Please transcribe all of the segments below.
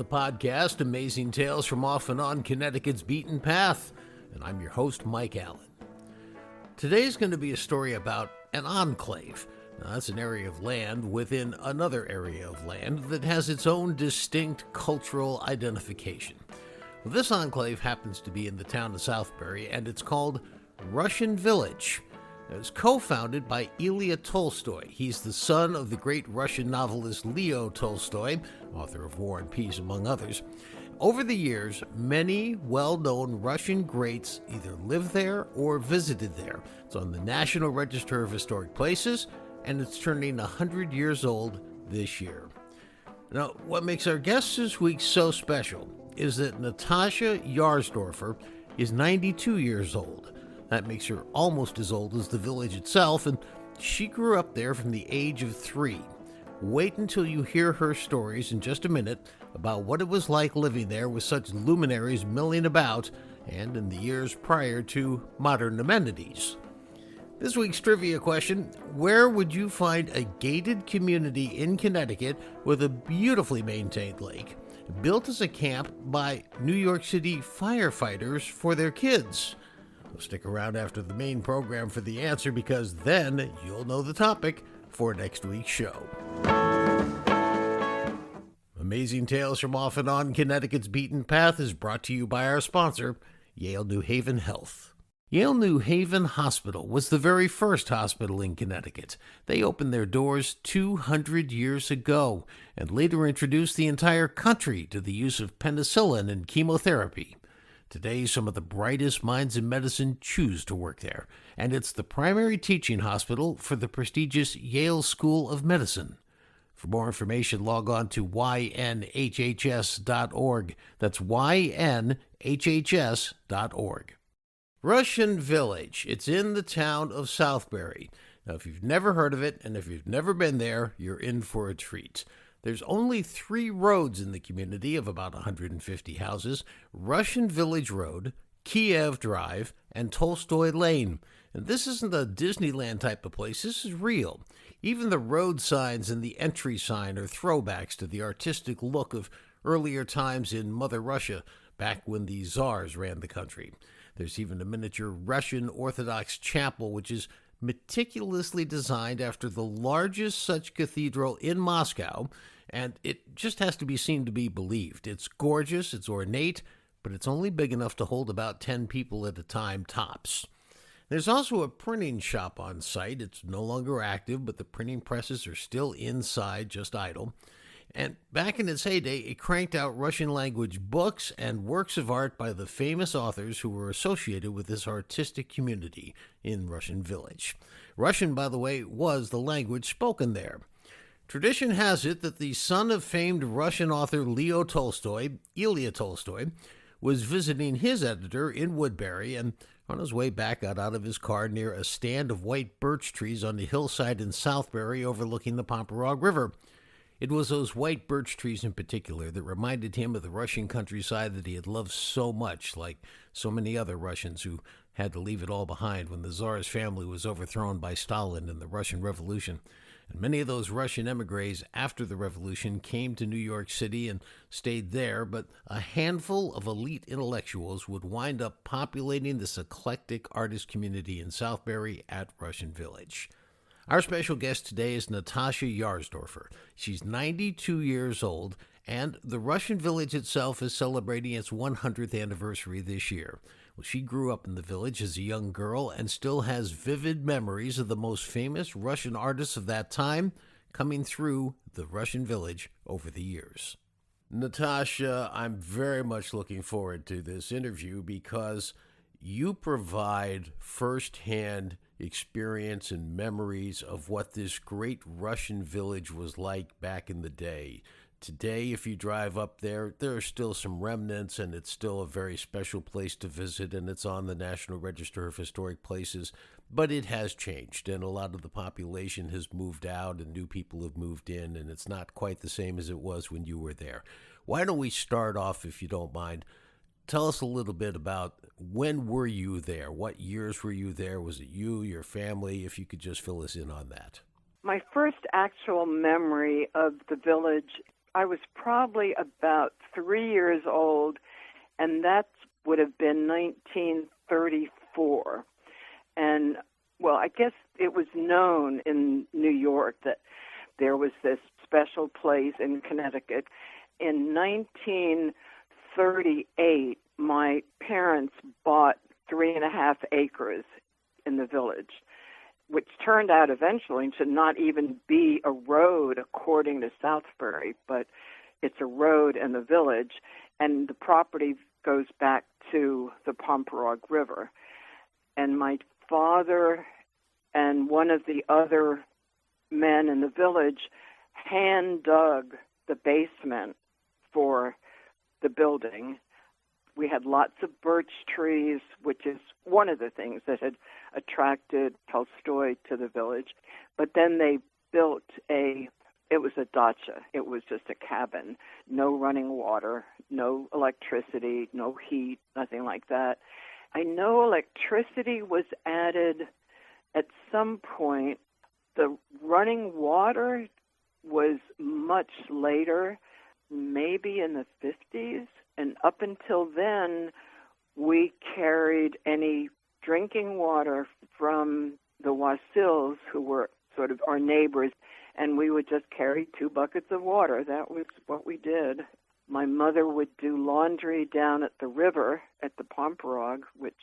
podcast, Amazing Tales from Off and On Connecticut's Beaten Path, and I'm your host, Mike Allen. Today's going to be a story about an enclave. Now, that's an area of land within another area of land that has its own distinct cultural identification. Well, this enclave happens to be in the town of Southbury, and it's called Russian Village. It was co-founded by Ilya Tolstoy. He's the son of the great Russian novelist Leo Tolstoy, author of War and Peace, among others. Over the years, many well-known Russian greats either lived there or visited there. It's on the National Register of Historic Places, and it's turning 100 years old this year. Now, what makes our guest this week so special is that Natasha Yarsdorfer is 92 years old. That makes her almost as old as the village itself, and she grew up there from the age of 3. Wait until you hear her stories in just a minute about what it was like living there with such luminaries milling about and in the years prior to modern amenities. This week's trivia question: where would you find a gated community in Connecticut with a beautifully maintained lake, built as a camp by New York City firefighters for their kids? Well, stick around after the main program for the answer, because then you'll know the topic for next week's show. Amazing Tales from Off and On Connecticut's Beaten Path is brought to you by our sponsor, Yale New Haven Health. Yale New Haven Hospital was the very first hospital in Connecticut. They opened their doors 200 years ago and later introduced the entire country to the use of penicillin and chemotherapy. Today, some of the brightest minds in medicine choose to work there, and it's the primary teaching hospital for the prestigious Yale School of Medicine. For more information, log on to ynhhs.org. That's ynhhs.org. Russian Village. It's in the town of Southbury. Now, if you've never heard of it, and if you've never been there, you're in for a treat. There's only 3 roads in the community of about 150 houses: Russian Village Road, Kiev Drive, and Tolstoy Lane. And this isn't a Disneyland type of place. This is real. Even the road signs and the entry sign are throwbacks to the artistic look of earlier times in Mother Russia, back when the czars ran the country. There's even a miniature Russian Orthodox chapel, which is meticulously designed after the largest such cathedral in Moscow, and it just has to be seen to be believed. It's gorgeous, it's ornate, but it's only big enough to hold about 10 people at a time, tops. There's also a printing shop on site. It's no longer active, but the printing presses are still inside, just idle. And back in its heyday, it cranked out Russian-language books and works of art by the famous authors who were associated with this artistic community in Russian Village. Russian, by the way, was the language spoken there. Tradition has it that the son of famed Russian author Leo Tolstoy, Ilya Tolstoy, was visiting his editor in Woodbury, and on his way back got out of his car near a stand of white birch trees on the hillside in Southbury overlooking the Pomperaug River. It was those white birch trees in particular that reminded him of the Russian countryside that he had loved so much, like so many other Russians who had to leave it all behind when the Tsar's family was overthrown by Stalin in the Russian Revolution. And many of those Russian emigres after the revolution came to New York City and stayed there, but a handful of elite intellectuals would wind up populating this eclectic artist community in Southbury at Russian Village. Our special guest today is Natasha Yarsdorfer. She's 92 years old, and the Russian Village itself is celebrating its 100th anniversary this year. Well, she grew up in the village as a young girl and still has vivid memories of the most famous Russian artists of that time coming through the Russian Village over the years. Natasha, I'm very much looking forward to this interview because you provide firsthand experience and memories of what this great Russian village was like back in the day. Today, if you drive up there, there are still some remnants, and it's still a very special place to visit, and it's on the National Register of Historic Places, but it has changed, and a lot of the population has moved out, and new people have moved in, and it's not quite the same as it was when you were there. Why don't we start off, if you don't mind? Tell us a little bit about when were you there? What years were you there? Was it you, your family? If you could just fill us in on that. My first actual memory of the village, I was probably about 3 years old, and that would have been 1934. And, well, I guess it was known in New York that there was this special place in Connecticut. In 1938, my parents bought 3.5 acres in the village, which turned out eventually to not even be a road according to Southbury, but it's a road in the village, and the property goes back to the Pomperaug River. And my father and one of the other men in the village hand dug the basement for the building. We had lots of birch trees, which is one of the things that had attracted Tolstoy to the village. But then they built it was a dacha. It was just a cabin, no running water, no electricity, no heat, nothing like that. I know electricity was added at some point. The running water was much later, maybe in the 50s. And up until then, we carried any drinking water from the Wasils, who were sort of our neighbors, and we would just carry 2 buckets of water. That was what we did. My mother would do laundry down at the river at the Pomperaug, which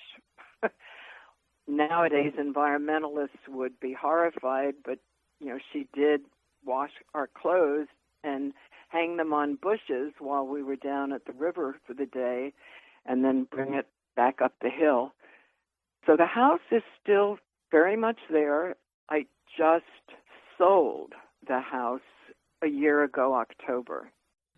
nowadays environmentalists would be horrified, but she did wash our clothes and hang them on bushes while we were down at the river for the day, and then bring it back up the hill. So the house is still very much there. I just sold the house a year ago, October.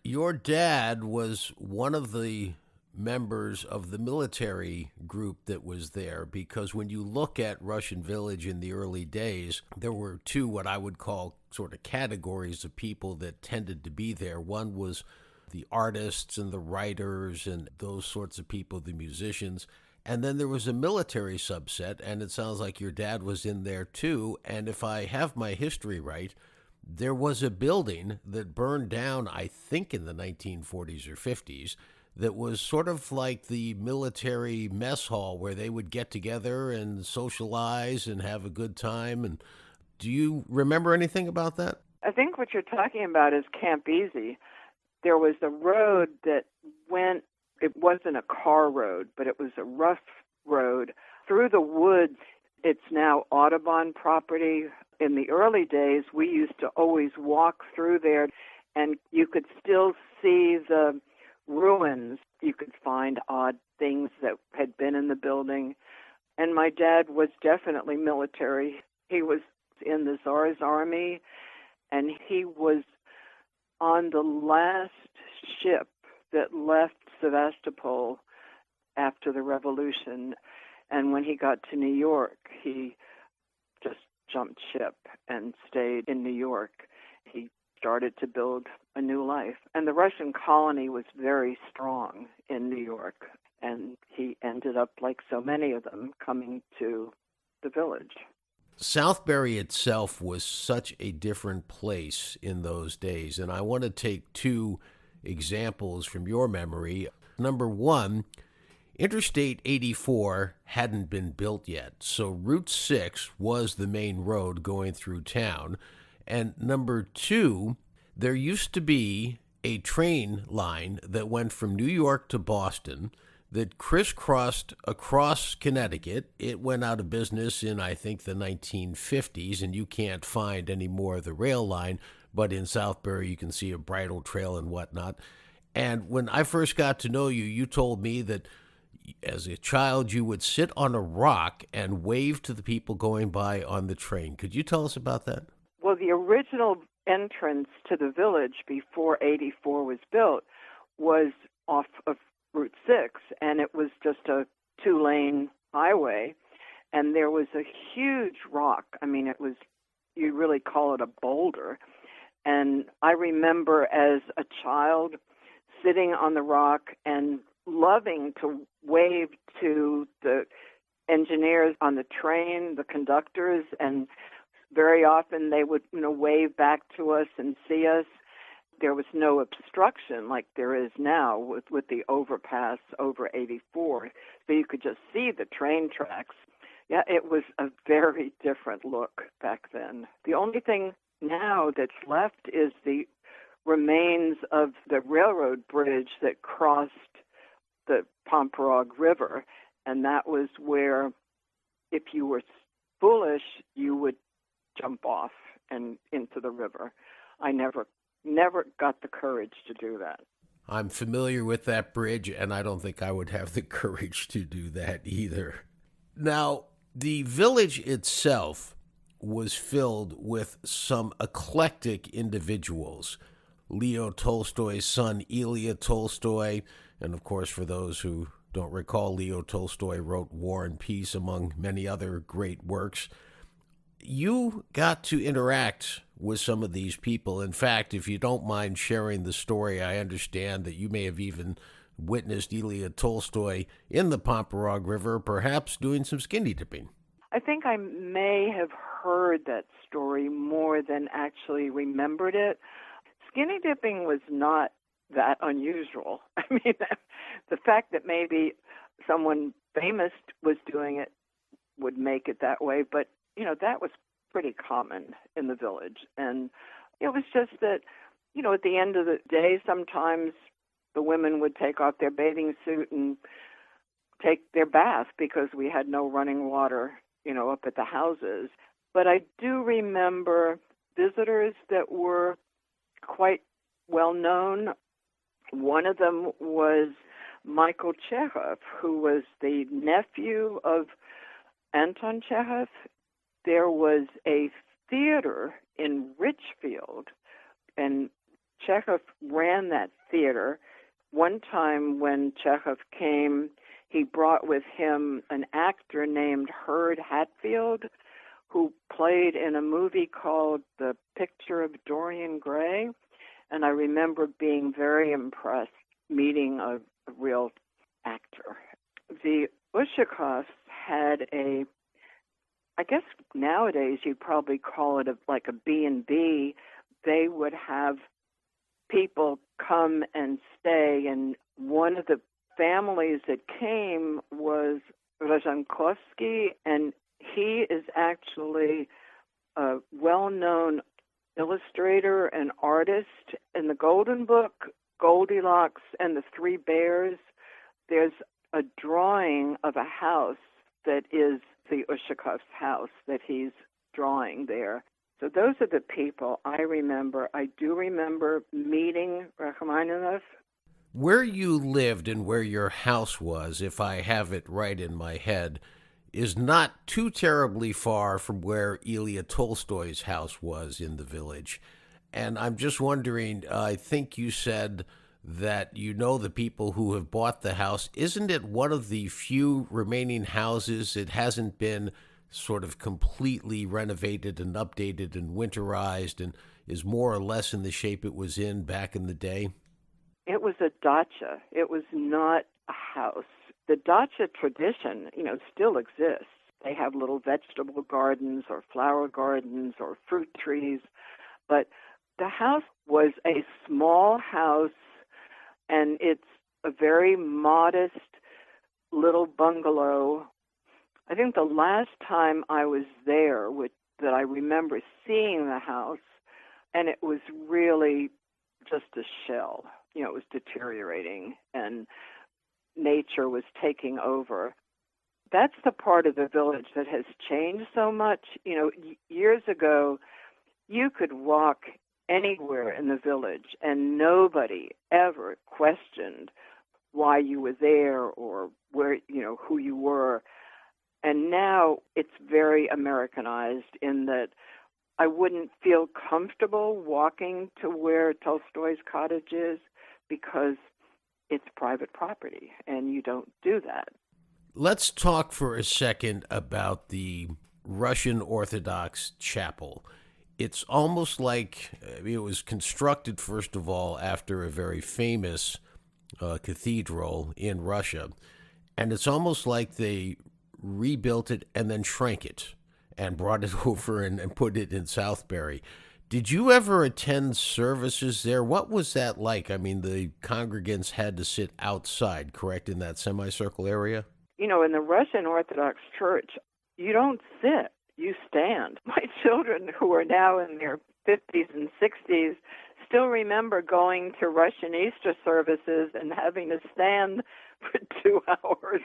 Your dad was one of the members of the military group that was there, because when you look at Russian Village in the early days, there were 2 what I would call sort of categories of people that tended to be there. One was the artists and the writers and those sorts of people, the musicians. And then there was a military subset, and it sounds like your dad was in there too. And if I have my history right, there was a building that burned down, I think in the 1940s or 50s, that was sort of like the military mess hall where they would get together and socialize and have a good time. And do you remember anything about that? I think what you're talking about is Camp Easy. There was a road that went, it wasn't a car road, but it was a rough road through the woods. It's now Audubon property. In the early days, we used to always walk through there, and you could still see the ruins. You could find odd things that had been in the building. And my dad was definitely military. He was in the Tsar's army, and he was on the last ship that left Sevastopol after the revolution. And when he got to New York, he just jumped ship and stayed in New York. He started to build a new life. And the Russian colony was very strong in New York. And he ended up, like so many of them, coming to the village. Southbury itself was such a different place in those days. And I want to take 2 examples from your memory. Number 1, Interstate 84 hadn't been built yet, so Route 6 was the main road going through town. And number 2, there used to be a train line that went from New York to Boston that crisscrossed across Connecticut. It went out of business in, I think, the 1950s, and you can't find any more of the rail line, but in Southbury you can see a bridle trail and whatnot. And when I first got to know you, you told me that as a child you would sit on a rock and wave to the people going by on the train. Could you tell us about that? Well, the original entrance to the village before 84 was built was off of Route 6, and it was just a 2-lane highway, and there was a huge rock. I mean, it was, you really call it a boulder. And I remember as a child sitting on the rock and loving to wave to the engineers on the train, the conductors, and very often they would, wave back to us and see us. there was no obstruction like there is now with the overpass over 84, so you could just see the train tracks. Yeah, it was a very different look back then. The only thing now that's left is the remains of the railroad bridge that crossed the Pomperaug River, and that was where, if you were foolish, you would jump off and into the river. I never got the courage to do that. I'm familiar with that bridge, and I don't think I would have the courage to do that either. Now, the village itself was filled with some eclectic individuals. Leo Tolstoy's son, Ilya Tolstoy, and of course, for those who don't recall, Leo Tolstoy wrote War and Peace, among many other great works. You got to interact with some of these people. In fact, if you don't mind sharing the story, I understand that you may have even witnessed Ilya Tolstoy in the Pomperaug River, perhaps doing some skinny dipping. I think I may have heard that story more than actually remembered it. Skinny dipping was not that unusual. I mean, the fact that maybe someone famous was doing it would make it that way, but that was pretty common in the village. And it was just that, at the end of the day, sometimes the women would take off their bathing suit and take their bath because we had no running water, up at the houses. But I do remember visitors that were quite well known. One of them was Michael Chekhov, who was the nephew of Anton Chekhov. There was a theater in Richfield, and Chekhov ran that theater. One time when Chekhov came, he brought with him an actor named Herd Hatfield, who played in a movie called The Picture of Dorian Gray. And I remember being very impressed meeting a real actor. The Ushakovs had I guess nowadays you'd probably call it like a B&B. They would have people come and stay, and one of the families that came was Rozhankovsky, and he is actually a well-known illustrator and artist. In the Golden Book, Goldilocks and the Three Bears, there's a drawing of a house that is the Ushakov's house that he's drawing there. So those are the people I remember. I do remember meeting Rachmaninoff. Where you lived and where your house was, if I have it right in my head, is not too terribly far from where Ilya Tolstoy's house was in the village. And I'm just wondering, I think you said that the people who have bought the house. Isn't it one of the few remaining houses that hasn't been sort of completely renovated and updated and winterized and is more or less in the shape it was in back in the day? It was a dacha. It was not a house. The dacha tradition, still exists. They have little vegetable gardens or flower gardens or fruit trees. But the house was a small house, and it's a very modest little bungalow. I think the last time I was there, that I remember seeing the house, and it was really just a shell. It was deteriorating, and nature was taking over. That's the part of the village that has changed so much. Years ago, you could walk anywhere in the village, and nobody ever questioned why you were there or where, who you were. And now it's very Americanized in that I wouldn't feel comfortable walking to where Tolstoy's cottage is because it's private property, and you don't do that. Let's talk for a second about the Russian Orthodox chapel. It's almost like it was constructed, first of all, after a very famous cathedral in Russia. And it's almost like they rebuilt it and then shrank it and brought it over and put it in Southbury. Did you ever attend services there? What was that like? I mean, the congregants had to sit outside, correct, in that semicircle area? In the Russian Orthodox Church, you don't sit, you stand. My children, who are now in their 50s and 60s, still remember going to Russian Easter services and having to stand for 2 hours.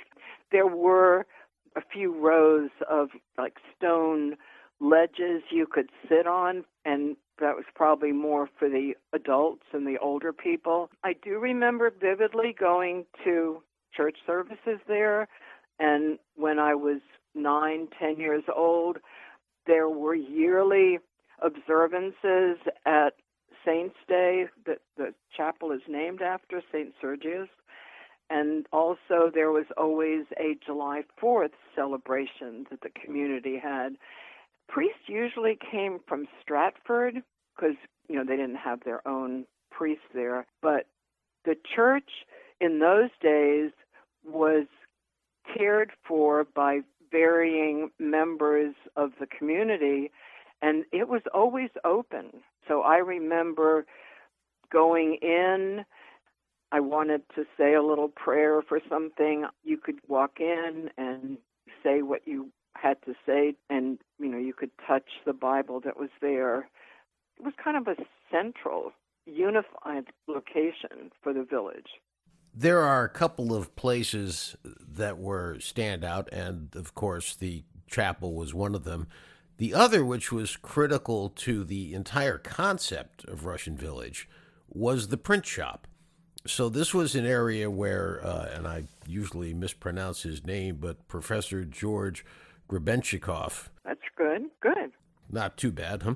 There were a few rows of like stone ledges you could sit on, and that was probably more for the adults and the older people. I do remember vividly going to church services there, and when I was 9, 10 years old, there were yearly observances at Saint's Day that the chapel is named after, St. Sergius. And also there was always a July 4th celebration that the community had. Priests usually came from Stratford because, they didn't have their own priests there. But the church in those days was cared for by varying members of the community, and it was always open. So I remember going in. I wanted to say a little prayer for something. You could walk in and say what you had to say, and you could touch the Bible that was there. It was kind of a central, unified location for the village. There are a couple of places that were standout, and of course the chapel was one of them. The other, which was critical to the entire concept of Russian Village, was the print shop. So this was an area where, and I usually mispronounce his name, but Professor George Grebenshchikov. That's good. Good. Not too bad, huh?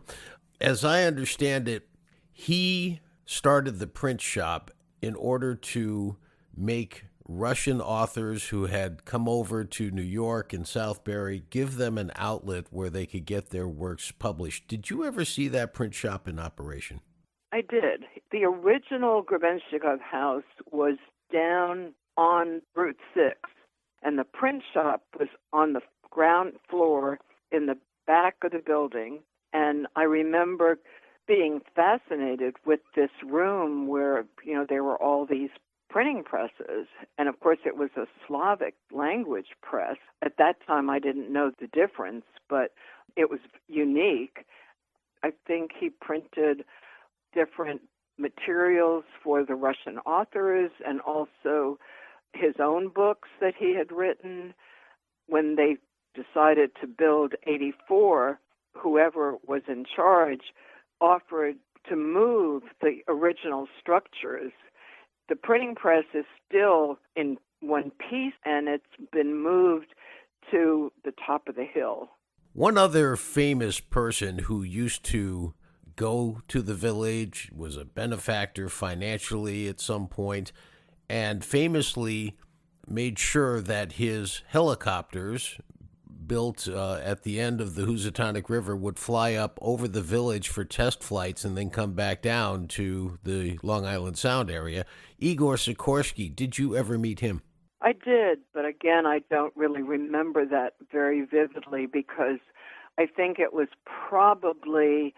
As I understand it, he started the print shop in order to make Russian authors who had come over to New York and Southbury, give them an outlet where they could get their works published. Did you ever see that print shop in operation? I did. The original Grebenshchikov house was down on Route 6, and the print shop was on the ground floor in the back of the building. And I remember being fascinated with this room where, there were all these printing presses. And of course, it was a Slavic language press. At that time, I didn't know the difference, but it was unique. I think he printed different materials for the Russian authors and also his own books that he had written. When they decided to build 84, whoever was in charge offered to move the original structures. The printing press is still in one piece, and it's been moved to the top of the hill. One other famous person who used to go to the village was a benefactor financially at some point, and famously made sure that his helicopters built at the end of the Housatonic River would fly up over the village for test flights and then come back down to the Long Island Sound area. Igor Sikorsky, did you ever meet him? I did, but again, I don't really remember that very vividly because I think it was probably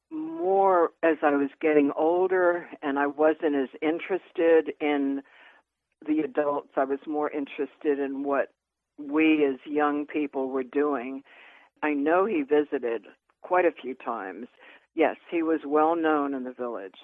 more as I was getting older and I wasn't as interested in the adults. I was more interested in what we as young people were doing. I know he visited quite a few times. Yes, he was well known in the village.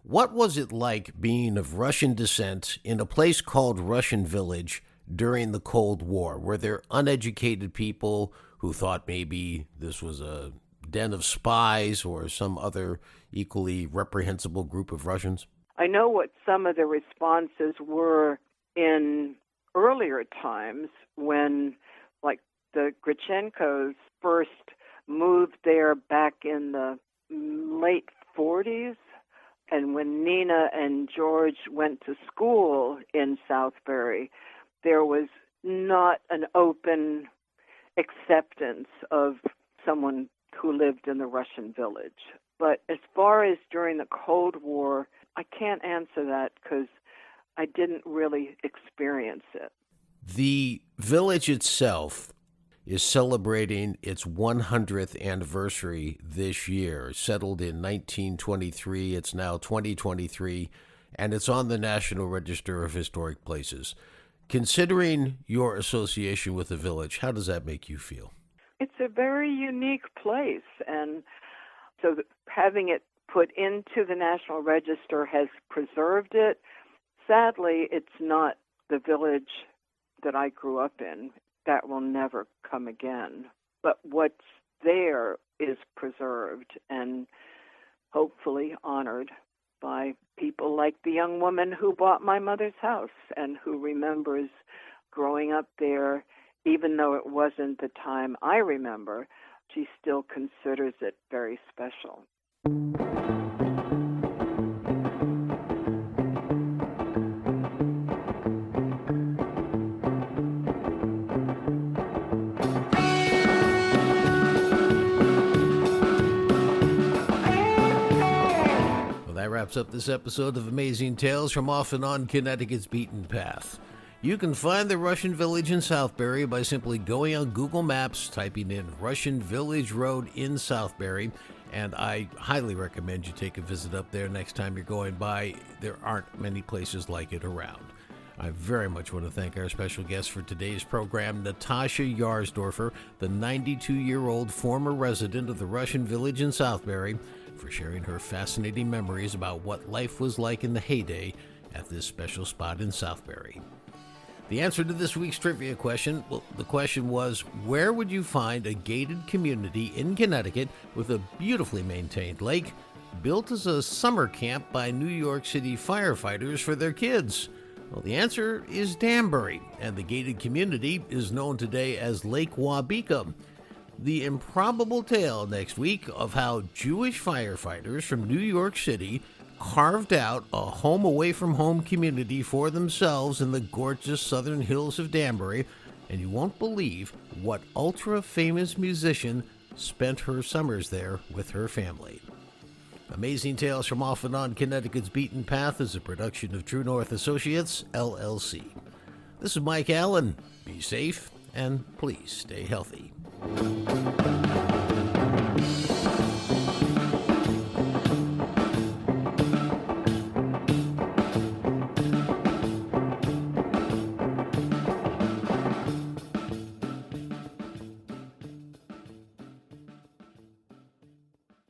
What was it like being of Russian descent in a place called Russian Village during the Cold War? Were there uneducated people who thought maybe this was a den of spies or some other equally reprehensible group of Russians? I know what some of the responses were in earlier times when, like, the Grichenkos first moved there back in the late 40s, and when Nina and George went to school in Southbury, there was not an open acceptance of someone who lived in the Russian village. But as far as during the Cold War, I can't answer that because I didn't really experience it. The village itself is celebrating its 100th anniversary this year. Settled in 1923, it's now 2023, and it's on the National Register of Historic Places. Considering your association with the village, how does that make you feel? It's a very unique place, and so having it put into the National Register has preserved it. Sadly, it's not the village that I grew up in. That will never come again. But what's there is preserved and hopefully honored by people like the young woman who bought my mother's house and who remembers growing up there. Even though it wasn't the time I remember, she still considers it very special. That wraps up this episode of Amazing Tales from Off and On Connecticut's Beaten Path. You can find the Russian Village in Southbury by simply going on Google Maps, typing in Russian Village Road in Southbury, and I highly recommend you take a visit up there next time you're going by. There aren't many places like it around. I very much want to thank our special guest for today's program, Natasha Yarsdorfer, the 92-year-old former resident of the Russian Village in Southbury, for sharing her fascinating memories about what life was like in the heyday at this special spot in Southbury. The answer to this week's trivia question, well, the question was, where would you find a gated community in Connecticut with a beautifully maintained lake built as a summer camp by New York City firefighters for their kids? Well, the answer is Danbury, and the gated community is known today as Lake Wabika. The improbable tale next week of how Jewish firefighters from New York City carved out a home away from home community for themselves in the gorgeous southern hills of Danbury, and you won't believe what ultra-famous musician spent her summers there with her family. Amazing Tales from Off and On Connecticut's Beaten Path is a production of True North Associates, LLC. This is Mike Allen. Be safe, and please stay healthy.